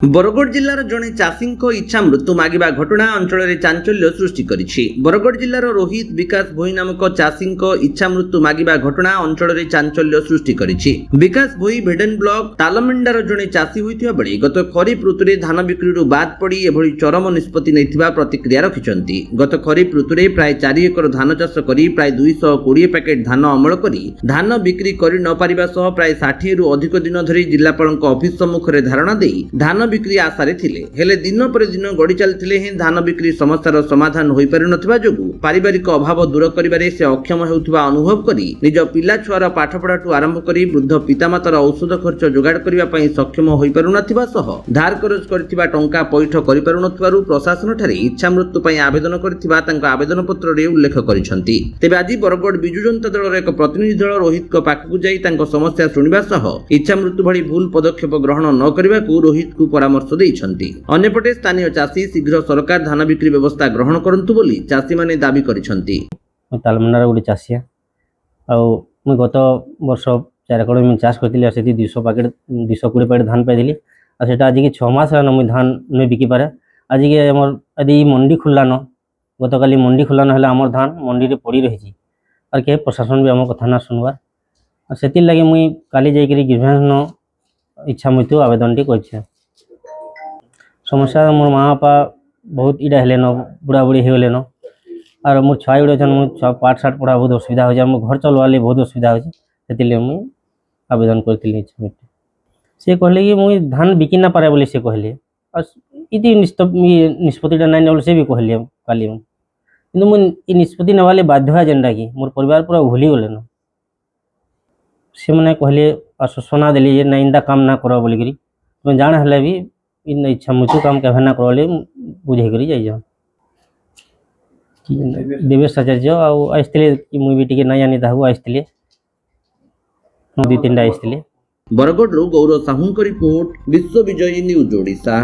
बरगढ़ जिलार जड़े चाषी इच्छा मृत्यु मागिबा घटना अंचल में चांचल्य सृष्टि करिछि। बरगढ़ जिलार रोहित विकास भोई नामक चाषी इच्छा मृत्यु मागिबा घटना अंचल में चांचल्य सृष्टि करिछि। विकास भोई भेडेन ब्लॉक तालमेंडार जड़े चाषी होइथिबा बेले गत खरीफ ऋतुरे धान बिक्री बाद पड़ी एभली चरम निष्पत्ति नैथिबा प्रतिक्रिया रखिछन्ति। गत खरीफ ऋतुरे प्राय 4 एकर धान चाष करी प्राय 220 पैकेट धान अमल करी धान बिक्री करि न पारिबा सह प्राय 60 रु अधिक दिन धरी जिलापालक ऑफिस सम्मुख रे धारणा देई धान बिक्री आशारे थिले हेले दिन पर दिन गड़ी चलथिले हे धान बिक्री समस्यार समाधान होई पारि नथिबा जोगु पारिवारिक अभाव दूर करिबारे से अक्षम हेउथिबा अनुभव करी निज पिला छुआर पाठपढ़ाठू आरंभ करी वृद्ध पितामातार औषध खर्च जोगाड़ करिबा पई सक्षम होई पारु नथिबा सह धार करज करथिबा टंका पैठ करि पारु नथिबारु प्रशासन ठारे इच्छा मृत्यु पई आवेदन करथिबा तांको आवेदन पत्र रे उल्लेख करिसंती। तेबे आज बरगढ़ बिजु जनता दलर एक प्रतिनिधि दल रोहित को पाखकु जाई तांको समस्या सुनिबा सह इच्छा मृत्यु भली भूल पदक्षेप ग्रहण न करिबाकू रोहित को परामर्श देइछंती। अन्यपटे स्थानीय चाषी शीघ्र सरकार धान बिक्री व्यवस्था ग्रहण करंतु बोली चाषी माने दाबी करिसंती। तालमेंडार गोटे चाषी मुझे गत वर्ष 4 एकड़ में चाष करती से 200 पैकेट 220 पैकेट धान पाई और आज की 6 मास मुझे धान नहीं बिकी पारे। आज के यदि मंडी खुलान गत काली मंडी खुलान है आम धान मंडी पड़ी रही और के प्रशासन भी आम कथा ना सुनवार और से लगे मुई काली जाकि ग्रीवेंस इच्छा मृत्यु आवेदन टी कर समस्या मोर माँ बापा बहुत इटा हेलेन बुढ़ा बुढ़ी हो गलेन और मोर छुआ गुड़े छन मोर छुआ पाठ साठ पढ़ा बहुत असुविधा हो मोर घर चलवार बहुत असुविधा हो मुझे आवेदन करी इच्छा मृत्यु सी कहले कि मुझे धान बिकी ना पारे बोली से कहले और इति निष्पत्तिटा नाई बोले से भी कहले काली कि मुझे निष्पत्ति नवाले बाध्य है जेनटा कि मोर परिवार पूरा भूली गलेन से मैंने कहले आश्वासना देली जे ना इंदा काम ना कर बोलिकी तुम जान है भी इन इच्छा मृत्यु काम के ना कर बुझे कर जाइए देवेश आचार्य आसते मुझे भी टे ना जानी आसते 2-3 आसते। बरगढ़ गौरव साहू रिपोर्ट विश्व विजयी न्यूज ओडिशा।